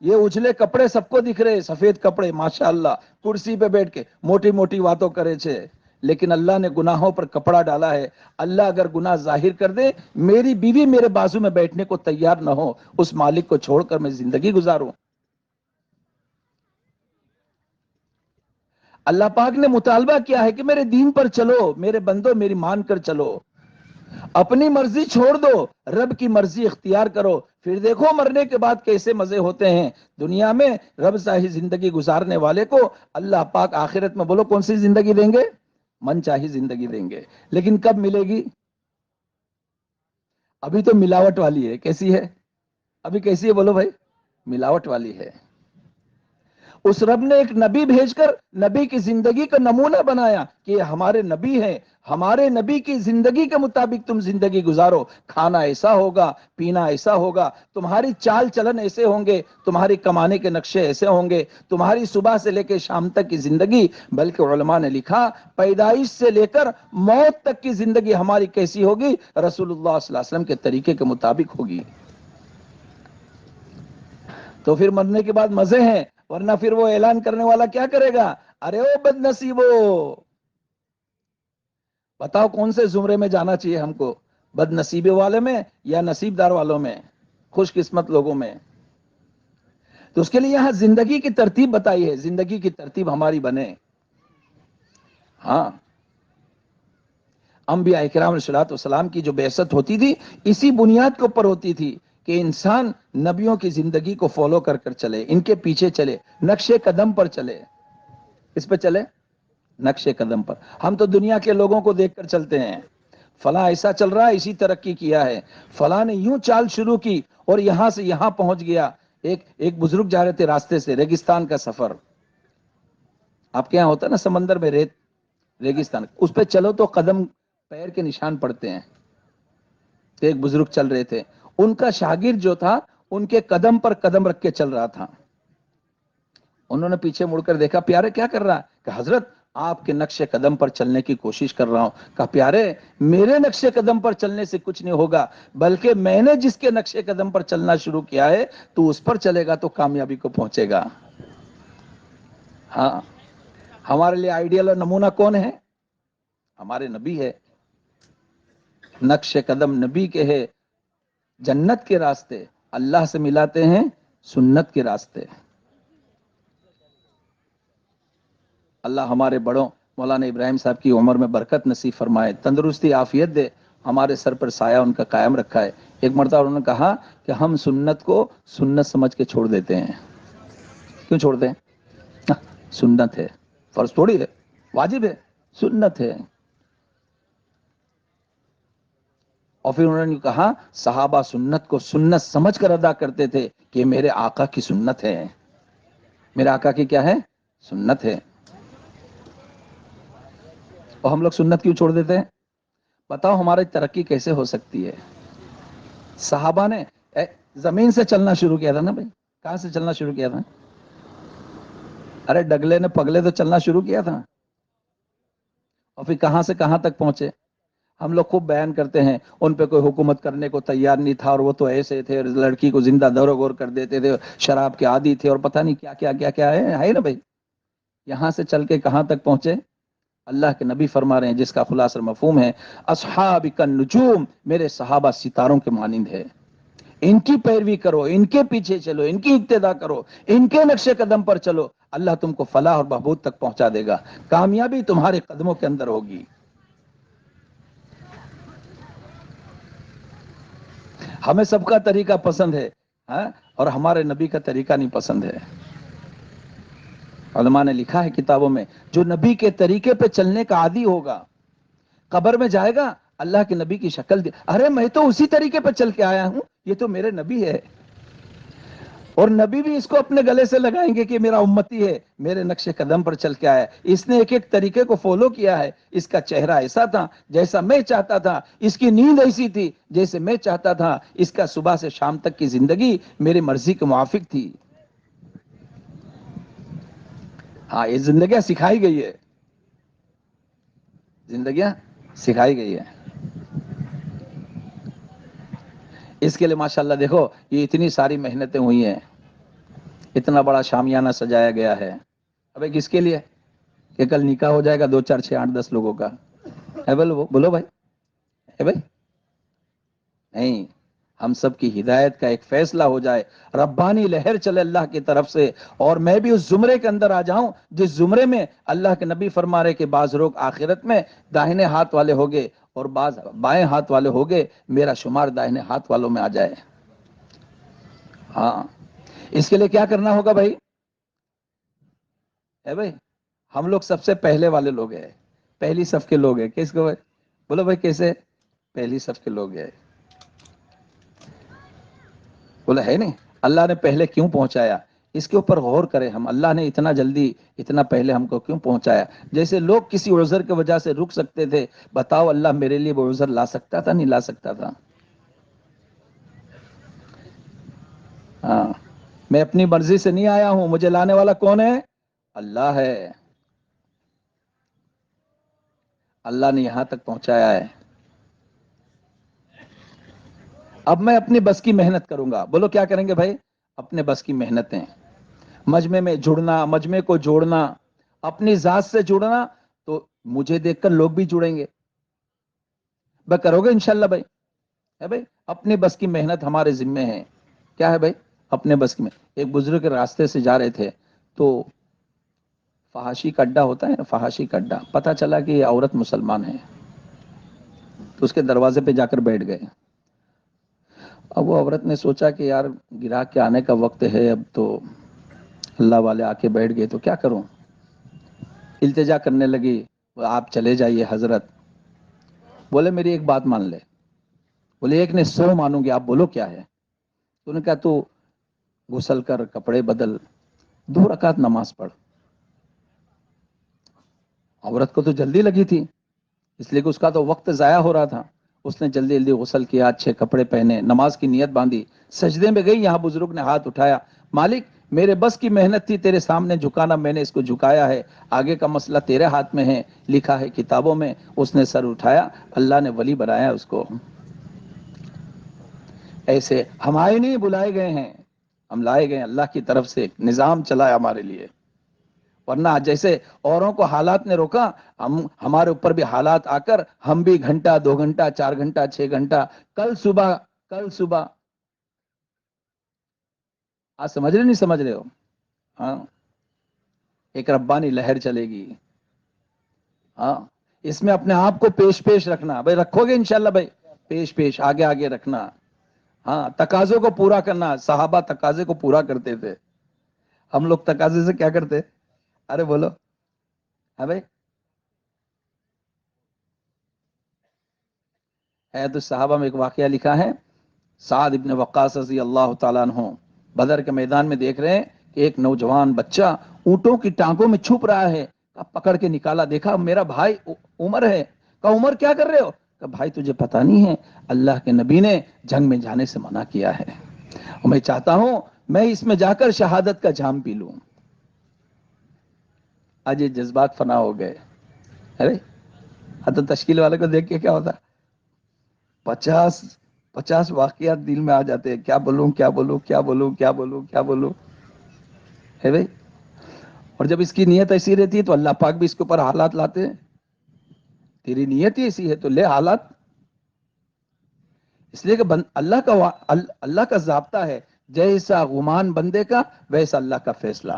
یہ اجلے کپڑے سب کو دکھ رہے، سفید کپڑے ماشاءاللہ، کرسی پہ بیٹھ کے موٹی موٹی باتوں کرے چھے، لیکن اللہ نے گناہوں پر کپڑا ڈالا ہے۔ اللہ اگر گناہ ظاہر کر دے، میری بیوی میرے بازو میں بیٹھنے کو تیار نہ ہو، اس مالک کو چھوڑ کر میں زندگی گزاروں؟ اللہ پاک نے مطالبہ کیا ہے کہ میرے دین پر چلو، میرے بندو میری مان کر چلو، اپنی مرضی چھوڑ دو، رب کی مرضی اختیار کرو، پھر دیکھو مرنے کے بعد کیسے مزے ہوتے ہیں۔ دنیا میں رب چاہی زندگی گزارنے والے کو اللہ پاک آخرت میں بولو کون سی زندگی دیں گے؟ من چاہی زندگی دیں گے، لیکن کب ملے گی؟ ابھی تو ملاوٹ والی ہے، کیسی ہے؟ ابھی کیسی ہے بولو بھائی؟ ملاوٹ والی ہے۔ اس رب نے ایک نبی بھیج کر نبی کی زندگی کا نمونہ بنایا کہ یہ ہمارے نبی ہیں، ہمارے نبی کی زندگی کے مطابق تم زندگی گزارو، کھانا ایسا ہوگا، پینا ایسا ہوگا، تمہاری چال چلن ایسے ہوں گے، تمہاری کمانے کے نقشے ایسے ہوں گے، تمہاری صبح سے لے کے شام تک کی زندگی، بلکہ علماء نے لکھا پیدائش سے لے کر موت تک کی زندگی ہماری کیسی ہوگی؟ رسول اللہ صلی اللہ علیہ وسلم کے طریقے کے مطابق ہوگی۔ تو پھر مرنے کے بعد مزے ہیں، ورنہ پھر وہ اعلان کرنے والا کیا کرے گا؟ ارے او بد نصیبو، بتاؤ کون سے زمرے میں جانا چاہیے ہم کو؟ بد نصیبے والے میں یا نصیب دار والوں میں، خوش قسمت لوگوں میں؟ تو اس کے لیے یہاں زندگی کی ترتیب بتائی ہے، زندگی کی ترتیب ہماری بنے۔ ہاں، انبیاء کرام علیہ السلام کی جو بعثت ہوتی تھی اسی بنیاد کے اوپر ہوتی تھی کہ انسان نبیوں کی زندگی کو فالو کر کر چلے، ان کے پیچھے چلے، نقش قدم پر چلے۔ اس پہ چلے، نقش قدم پر۔ ہم تو دنیا کے لوگوں کو دیکھ کر چلتے ہیں، فلاں ایسا چل رہا ہے، اسی ترقی کیا ہے، فلاں نے یوں چال شروع کی اور یہاں سے یہاں پہنچ گیا۔ ایک بزرگ جا رہے تھے راستے سے، ریگستان کا سفر، آپ کے یہاں ہوتا ہے نا سمندر میں ریت، ریگستان، اس پہ چلو تو قدم پیر کے نشان پڑتے ہیں۔ ایک بزرگ چل رہے تھے، ان کا شاگرد جو تھا ان کے قدم پر قدم رکھ کے چل رہا تھا۔ انہوں نے پیچھے مڑ کر دیکھا، پیارے کیا کر رہا ہے؟ کہ حضرت آپ کے نقش قدم پر چلنے کی کوشش کر رہا ہوں۔ کہا پیارے میرے نقش قدم پر چلنے سے کچھ نہیں ہوگا، بلکہ میں نے جس کے نقش قدم پر چلنا شروع کیا ہے تو اس پر چلے گا تو کامیابی کو پہنچے گا۔ ہاں، ہمارے لیے آئیڈیل اور نمونہ کون ہے؟ ہمارے نبی ہے، نقش قدم نبی کے ہے، جنت کے راستے اللہ سے ملاتے ہیں سنت کے راستے۔ اللہ ہمارے بڑوں مولانا ابراہیم صاحب کی عمر میں برکت نصیب فرمائے، تندرستی عافیت دے، ہمارے سر پر سایہ ان کا قائم رکھا ہے۔ ایک مرتبہ انہوں نے کہا کہ ہم سنت کو سنت سمجھ کے چھوڑ دیتے ہیں۔ کیوں چھوڑ دیں؟ سنت ہے، فرض تھوڑی ہے، واجب ہے، سنت ہے۔ اور پھر انہوں نے کہا صحابہ سنت کو سنت سمجھ کر ادا کرتے تھے کہ میرے آقا کی سنت ہے، میرے آقا کی کیا ہے؟ سنت ہے۔ اور ہم لوگ سنت کیوں چھوڑ دیتے ہیں؟ بتاؤ ہماری ترقی کیسے ہو سکتی ہے؟ صحابہ نے زمین سے چلنا شروع کیا تھا نا بھائی، کہاں سے چلنا شروع کیا تھا؟ ارے ڈگلے نے پگلے تو چلنا شروع کیا تھا، اور پھر کہاں سے کہاں تک پہنچے؟ ہم لوگ خوب بیان کرتے ہیں ان پہ کوئی حکومت کرنے کو تیار نہیں تھا اور وہ تو ایسے تھے، لڑکی کو زندہ دروگور کر دیتے تھے، شراب کے عادی تھے، اور پتہ نہیں کیا کیا کیا کیا ہے نا بھائی. یہاں سے چل کے کہاں تک پہنچے؟ اللہ کے نبی فرما رہے ہیں جس کا خلاصہ مفہوم ہے اصحاب النجوم، میرے صحابہ ستاروں کے مانند ہے، ان کی پیروی کرو، ان کے پیچھے چلو، ان کی اقتدا کرو، ان کے نقش قدم پر چلو، اللہ تم کو فلاح اور بہبود تک پہنچا دے گا، کامیابی تمہارے قدموں کے اندر ہوگی. ہمیں سب کا طریقہ پسند ہے اور ہمارے نبی کا طریقہ نہیں پسند ہے. علماء نے لکھا ہے کتابوں میں جو نبی کے طریقے پہ چلنے کا عادی ہوگا قبر میں جائے گا اللہ کے نبی کی شکل ارے میں تو اسی طریقے پہ چل کے آیا ہوں، یہ تو میرے نبی ہے. اور نبی بھی اس کو اپنے گلے سے لگائیں گے کہ میرا امتی ہے، میرے نقش قدم پر چل کے آیا، اس نے ایک ایک طریقے کو فالو کیا ہے، اس کا چہرہ ایسا تھا جیسا میں چاہتا تھا، اس کی نیند ایسی تھی جیسے میں چاہتا تھا، اس کا صبح سے شام تک کی زندگی میری مرضی کے موافق تھی. ہاں یہ زندگیاں سکھائی گئی ہے، زندگیاں سکھائی گئی ہے. اس کے لیے ماشاءاللہ دیکھو یہ اتنی ساری محنتیں ہوئی ہیں، اتنا بڑا شامیانہ سجایا گیا ہے. ابے کس کے لیے؟ کہ کل نکاح ہو جائے گا 2 4 6 8 10 لوگوں کا ہے، بولو بھائی ہے بھائی. نہیں، ہم سب کی ہدایت کا ایک فیصلہ ہو جائے، ربانی لہر چلے اللہ کی طرف سے، اور میں بھی اس زمرے کے اندر آ جاؤں جس زمرے میں اللہ کے نبی فرما رہے کہ بعض لوگ آخرت میں داہنے ہاتھ والے ہوگے اور بعض بائیں ہاتھ والے ہوگے، میرا شمار داہنے ہاتھ والوں میں آ جائے. ہاں اس کے لیے کیا کرنا ہوگا بھائی؟ ہے بھائی ہم لوگ سب سے پہلے والے لوگ ہیں، پہلی صف کے لوگ ہیں. کس کو بھائی؟ بولو بھائی کیسے؟ پہلی صف کے لوگ ہیں. بولا ہے نہیں، اللہ نے پہلے کیوں پہنچایا؟ اس کے اوپر غور کریں ہم، اللہ نے اتنا جلدی اتنا پہلے ہم کو کیوں پہنچایا؟ جیسے لوگ کسی عذر کی وجہ سے رک سکتے تھے، بتاؤ اللہ میرے لیے وہ عذر لا سکتا تھا نہیں لا سکتا تھا؟ ہاں میں اپنی مرضی سے نہیں آیا ہوں، مجھے لانے والا کون ہے؟ اللہ ہے. اللہ نے یہاں تک پہنچایا ہے. اب میں اپنی بس کی محنت کروں گا. بولو کیا کریں گے بھائی؟ اپنے بس کی محنتیں، مجمع میں جڑنا، مجمع کو جوڑنا، اپنی ذات سے جڑنا، تو مجھے دیکھ کر لوگ بھی جڑیں گے. کرو گے انشاءاللہ بھائی؟ ہے بھائی اپنے بس کی محنت ہمارے ذمے ہے. کیا ہے بھائی؟ اپنے بس کی محنت. ایک بزرگ راستے سے جا رہے تھے تو فحاشی کا اڈا ہوتا ہے نا، فحاشی کا اڈا، پتا چلا کہ یہ عورت مسلمان ہے تو اس کے دروازے پہ جا کر بیٹھ گئے. اب وہ عورت نے سوچا کہ یار گراہ کے آنے کا وقت ہے، اب تو اللہ والے آ کے بیٹھ گئے تو کیا کروں؟ التجا کرنے لگی، آپ چلے جائیے حضرت. بولے میری ایک بات مان لے. بولے ایک نے 100 مانوں گی، آپ بولو کیا ہے؟ تو نے کہا تو غسل کر، کپڑے بدل، 2 رکعت نماز پڑھ. عورت کو تو جلدی لگی تھی، اس لیے کہ اس کا تو وقت ضائع ہو رہا تھا. اس نے جلدی جلدی غسل کیا، اچھے کپڑے پہنے، نماز کی نیت باندھی، سجدے میں گئی. یہاں بزرگ نے ہاتھ اٹھایا، مالک میرے بس کی محنت تھی تیرے سامنے جھکانا، میں نے اس کو جھکایا ہے، آگے کا مسئلہ تیرے ہاتھ میں ہے، لکھا ہے کتابوں میں. اس نے سر اٹھایا، اللہ نے ولی بنایا اس کو. ایسے ہم آئے نہیں، بلائے گئے ہیں، ہم لائے گئے اللہ کی طرف سے، ایک نظام چلایا ہمارے لیے. ورنہ جیسے اوروں کو حالات نے روکا، ہمارے اوپر بھی حالات آ کر ہم بھی گھنٹہ 2 گھنٹہ 4 گھنٹہ 6 گھنٹہ کل صبح آج سمجھ رہے نہیں سمجھ رہے ہو؟ ہاں ایک ربانی لہر چلے گی. ہاں اس میں اپنے آپ کو پیش رکھنا بھائی، رکھو گے انشاءاللہ بھائی، پیش آگے آگے رکھنا. ہاں تقاضوں کو پورا کرنا. صحابہ تقاضے کو پورا کرتے تھے، ہم لوگ تقاضے سے کیا کرتے؟ ارے بولو. ہاں بھائی حیات الصحابہ میں ایک واقعہ لکھا ہے، سعد ابن وقاص رضی اللہ تعالیٰ عنہ بدر کے میدان میں دیکھ رہے ہیں کہ ایک نوجوان بچہ اونٹوں کی ٹانگوں میں چھپ رہا ہے. پکڑ کے نکالا، دیکھا میرا بھائی عمر ہے. کہا عمر کیا کر رہے ہو؟ کہ بھائی تجھے پتا نہیں ہے اللہ کے نبی نے جنگ میں جانے سے منع کیا ہے، اور میں چاہتا ہوں میں اس میں جا کر شہادت کا جام پی لوں. آج یہ جذبات فنا ہو گئے. ارے تو تشکیل والے کو دیکھ کے کیا ہوتا؟ 50 واقعات دل میں آ جاتے ہیں، کیا بولوں کیا بولوں کیا بولوں کیا بولوں کیا بولوں، ہے بھائی. اور جب اس کی نیت ایسی رہتی ہے تو اللہ پاک بھی اس کے اوپر حالات لاتے ہیں. تیری نیت ہی ایسی ہے تو لے حالات. اس لیے کہ اللہ کا ضابطہ ہے، جیسا گمان بندے کا ویسا اللہ کا فیصلہ.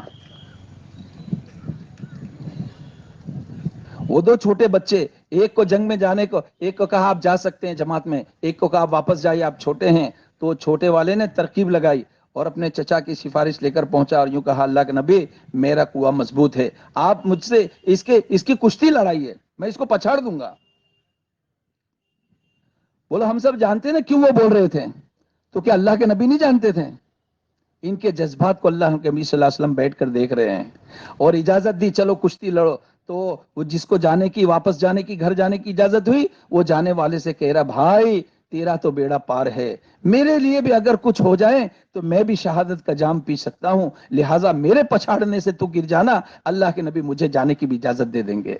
وہ دو چھوٹے بچے، ایک کو جنگ میں جانے کو، ایک کو کہا آپ جا سکتے ہیں جماعت میں، ایک کو کہا آپ واپس جائیے آپ چھوٹے ہیں. تو چھوٹے والے نے ترکیب لگائی اور اپنے چچا کی سفارش لے کر پہنچا اور یوں کہا اللہ کے نبی میرا کنواں مضبوط ہے، آپ مجھ سے اس کی کشتی لڑائیے، میں اس کو پچھاڑ دوں گا. بولو ہم سب جانتے نا کیوں وہ بول رہے تھے، تو کیا اللہ کے نبی نہیں جانتے تھے؟ ان کے جذبات کو اللہ کے نبی صلی اللہ علیہ وسلم بیٹھ کر دیکھ رہے ہیں اور اجازت دی چلو کشتی لڑو. تو وہ جس کو جانے کی، واپس جانے کی، گھر جانے کی اجازت ہوئی، وہ جانے والے سے کہہ رہا بھائی تیرا تو بیڑا پار ہے، میرے لیے بھی اگر کچھ ہو جائے تو میں بھی شہادت کا جام پی سکتا ہوں، لہٰذا میرے پچھاڑنے سے تو گر جانا، اللہ کے نبی مجھے جانے کی بھی اجازت دے دیں گے.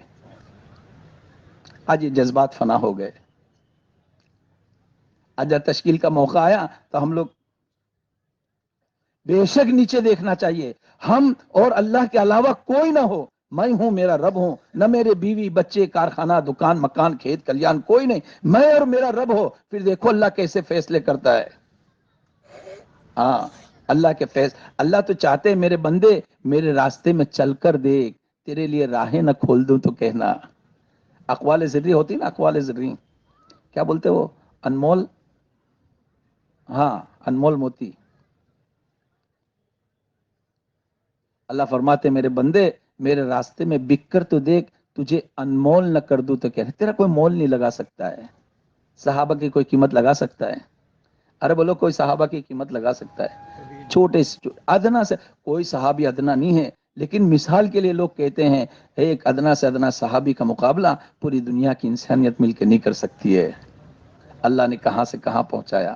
آج یہ جذبات فنا ہو گئے. آج جب تشکیل کا موقع آیا تو ہم لوگ بے شک نیچے دیکھنا چاہیے. ہم اور اللہ کے علاوہ کوئی نہ ہو، میں ہوں میرا رب ہوں، نہ میرے بیوی بچے کارخانہ دکان مکان کھیت کلیان کوئی نہیں، میں اور میرا رب ہو. پھر دیکھو اللہ کیسے فیصلے کرتا ہے. ہاں اللہ کے اللہ تو چاہتے ہیں میرے بندے میرے راستے میں چل کر دیکھ، تیرے لیے راہیں نہ کھول دوں تو کہنا. اقوال زری ہوتی نا، اقوال زری کیا بولتے وہ، انمول، ہاں انمول موتی. اللہ فرماتے میرے بندے میرے راستے میں بک کر تو دیکھ، تجھے انمول نہ کر دوں تو کہنا. تیرا کوئی مول نہیں لگا سکتا ہے. صحابہ کی کوئی قیمت لگا سکتا ہے؟ ارے بولو کوئی صحابہ کی قیمت لگا سکتا ہے؟ چھوٹے سے ادنا سے کوئی صحابی ادنا نہیں ہے، لیکن مثال کے لیے لوگ کہتے ہیں ایک ادنا سے ادنا صحابی کا مقابلہ پوری دنیا کی انسانیت مل کے نہیں کر سکتی ہے. اللہ نے کہاں سے کہاں پہنچایا.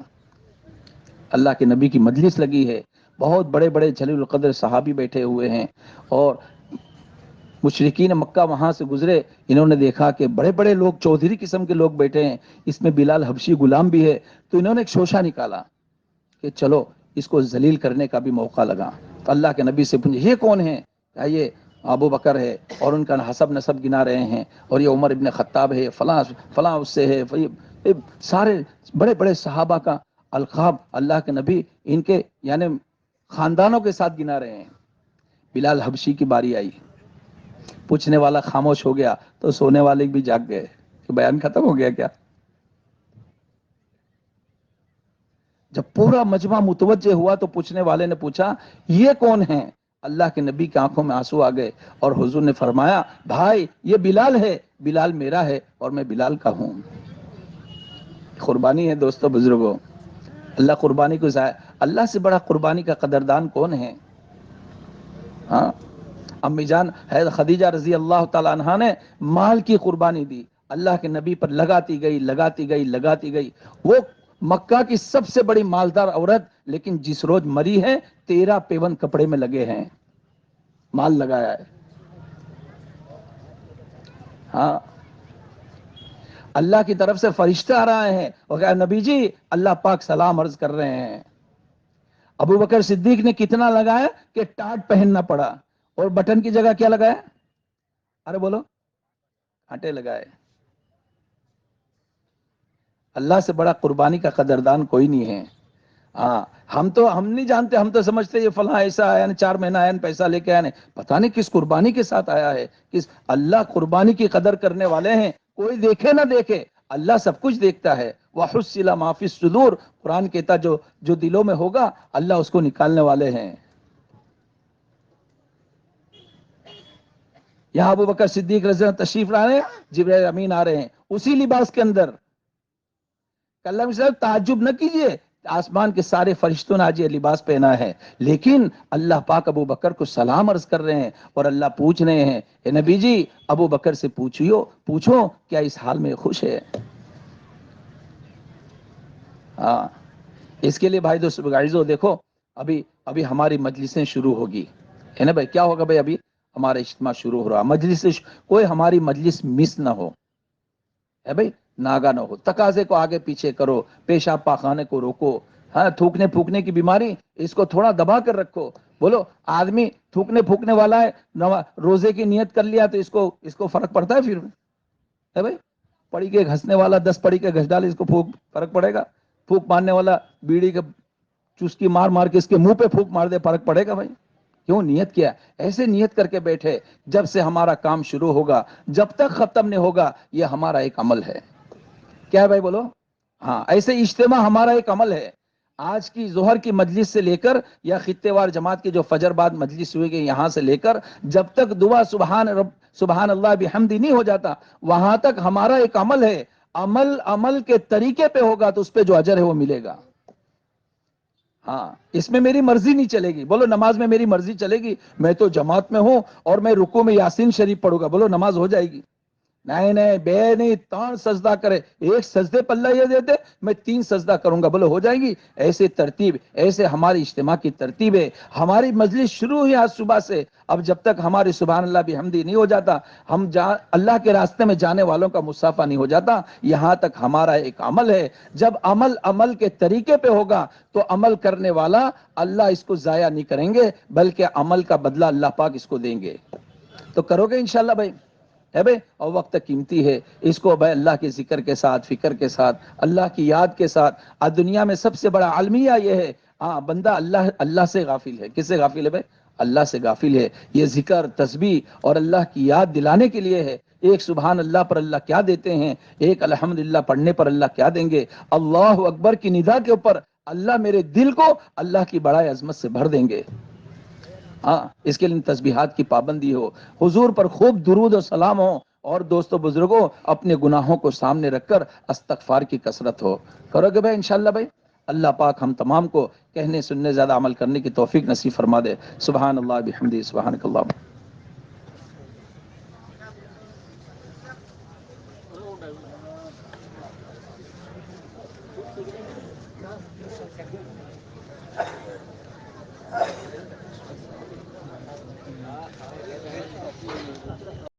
اللہ کے نبی کی مجلس لگی ہے، بہت بڑے بڑے جلیل القدر صحابی بیٹھے ہوئے ہیں، اور مشرکین مکہ وہاں سے گزرے، انہوں نے دیکھا کہ بڑے بڑے لوگ چودھری قسم کے لوگ بیٹھے ہیں، اس میں بلال حبشی غلام بھی ہے. تو انہوں نے ایک شوشہ نکالا کہ چلو اس کو ذلیل کرنے کا بھی موقع لگا. تو اللہ کے نبی سے پوچھے یہ کون ہے؟ یہ ابو بکر ہے، اور ان کا حسب نسب گنا رہے ہیں، اور یہ عمر ابن خطاب ہے، فلاں فلاں اس سے ہے. سارے بڑے بڑے صحابہ کا القاب اللہ کے نبی ان کے یعنی خاندانوں کے ساتھ گنا رہے ہیں. بلال حبشی کی باری آئی، پوچھنے والا خاموش ہو گیا تو سونے والے بھی جاگ گئے کہ بیان ختم ہو گیا کیا. جب پورا مجمع متوجہ ہوا تو پوچھنے والے نے پوچھا یہ کون ہیں؟ اللہ کے نبی کی آنکھوں میں آنسو آ گئے اور حضور نے فرمایا بھائی یہ بلال ہے، بلال میرا ہے اور میں بلال کا ہوں. قربانی ہے دوستو بزرگوں. اللہ قربانی کو اللہ سے بڑا قربانی کا قدردان کون ہے؟ ہاں امی جان حضرت خدیجہ رضی اللہ تعالی عنہا نے مال کی قربانی دی، اللہ کے نبی پر لگاتی گئی لگاتی گئی لگاتی گئی. وہ مکہ کی سب سے بڑی مالدار عورت، لیکن جس روز مری ہے 13 پیون کپڑے میں لگے ہیں، مال لگایا ہے. ہاں اللہ کی طرف سے فرشتے آ رہے ہیں اور کہا نبی جی اللہ پاک سلام عرض کر رہے ہیں. ابو بکر صدیق نے کتنا لگایا کہ ٹاٹ پہننا پڑا، اور بٹن کی جگہ کیا لگایا؟ ارے بولو کانٹے لگائے. اللہ سے بڑا قربانی کا قدردان کوئی نہیں ہے. ہاں ہم نہیں جانتے، ہم تو سمجھتے یہ فلاں ایسا آیا 4 مہینہ آیا پیسہ لے کے آیا، پتہ نہیں کس قربانی کے ساتھ آیا ہے. اللہ قربانی کی قدر کرنے والے ہیں، کوئی دیکھے نہ دیکھے اللہ سب کچھ دیکھتا ہے. وَحُصِّلَ مَا فِي الصُّدُورِ قرآن کہتا جو دلوں میں ہوگا اللہ اس کو نکالنے والے ہیں. یہاں ابو بکر صدیق رضی اللہ تشریف لا رہے ہیں، جبرائیل امین آ رہے ہیں اسی لباس کے اندر. اللہ صاحب تعجب نہ کیجئے، آسمان کے سارے فرشتوں نے آج یہ لباس پہنا ہے، لیکن اللہ پاک ابو بکر کو سلام عرض کر رہے ہیں اور اللہ پوچھ رہے ہیں اے نبی جی ابو بکر سے پوچھو کیا اس حال میں خوش ہے. ہاں اس کے لیے بھائی دوست گائزو دیکھو ابھی ہماری مجلسیں شروع ہوگی ہے نا بھائی. کیا ہوگا بھائی؟ ابھی ہمارا اجتماع شروع ہو رہا، مجلس کوئی ہماری مجلس مس نہ ہو ہے بھائی. ناگا نہ ہو. تقاضے کو آگے پیچھے کرو، پیشاب پاخانے کو روکو، ہاں تھوکنے پھونکنے کی بیماری اس کو تھوڑا دبا کر رکھو. بولو آدمی تھوکنے پھونکنے والا ہے، روزے کی نیت کر لیا تو اس کو فرق پڑتا ہے؟ پھر ہے بھائی، پڑی کے گھسنے والا 10 پڑی کے گھس ڈالے، اس کو فرق پڑے گا؟ پھونک مارنے والا بیڑی کے چسکی مار مار کے اس کے منہ پہ پھونک مار دے، فرق پڑے گا بھائی؟ کیوں نیت کیا؟ ایسے نیت کر کے بیٹھے جب سے ہمارا کام شروع ہوگا جب تک ختم نہیں ہوگا، یہ ہمارا ایک عمل ہے. کیا ہے بھائی بولو؟ ہاں ایسے اجتماع ہمارا ایک عمل ہے. آج کی ظہر کی مجلس سے لے کر یا خطے وار جماعت کی جو فجر بعد مجلس ہوئے گی یہاں سے لے کر جب تک دعا سبحان اللہ بحمدی نہیں ہو جاتا، وہاں تک ہمارا ایک عمل ہے. عمل کے طریقے پہ ہوگا تو اس پہ جو اجر ہے وہ ملے گا. ہاں اس میں میری مرضی نہیں چلے گی. بولو نماز میں میری مرضی چلے گی؟ میں تو جماعت میں ہوں اور میں رکوع میں یاسین شریف پڑھوں گا، بولو نماز ہو جائے گی؟ نہیں نہیں، بے نہیں، 3 سجدہ کرے، ایک سجدے پر اللہ یہ دیتے میں 3 سجدہ کروں گا، بولو ہو جائے گی؟ ایسے ترتیب، ایسے ہماری اجتماع کی ترتیب ہے. ہماری مجلس شروع ہوئی آج صبح سے، اب جب تک ہماری سبحان اللہ بحمدی نہیں ہو جاتا، ہم اللہ کے راستے میں جانے والوں کا مصافحہ نہیں ہو جاتا، یہاں تک ہمارا ایک عمل ہے. جب عمل کے طریقے پہ ہوگا تو عمل کرنے والا اللہ اس کو ضائع نہیں کریں گے، بلکہ عمل کا بدلہ اللہ پاک اس کو دیں گے. تو کرو گے انشاءاللہ بھائی؟ ہے بھائی؟ اور وقت قیمتی ہے، اس کو بھائی اللہ کے ذکر کے ساتھ، فکر کے ساتھ، اللہ کی یاد کے ساتھ. دنیا میں سب سے بڑا المیہ یہ ہے، ہاں بندہ اللہ سے غافل ہے. کس سے غافل ہے بھائی؟ اللہ سے غافل ہے. یہ ذکر، تسبیح اور اللہ کی یاد دلانے کے لیے ہے. ایک سبحان اللہ پر اللہ کیا دیتے ہیں، ایک الحمدللہ پڑھنے پر اللہ کیا دیں گے، اللہ اکبر کی ندا کے اوپر اللہ میرے دل کو اللہ کی بڑائی عظمت سے بھر دیں گے. ہاں اس کے لیے تسبیحات کی پابندی ہو، حضور پر خوب درود و سلام ہو، اور دوستو بزرگوں اپنے گناہوں کو سامنے رکھ کر استغفار کی کثرت ہو. کرو گے بھائی انشاءاللہ بھائی؟ اللہ پاک ہم تمام کو کہنے سننے زیادہ عمل کرنے کی توفیق نصیب فرما دے. سبحان اللہ بحمدی، سبحانک اللہ.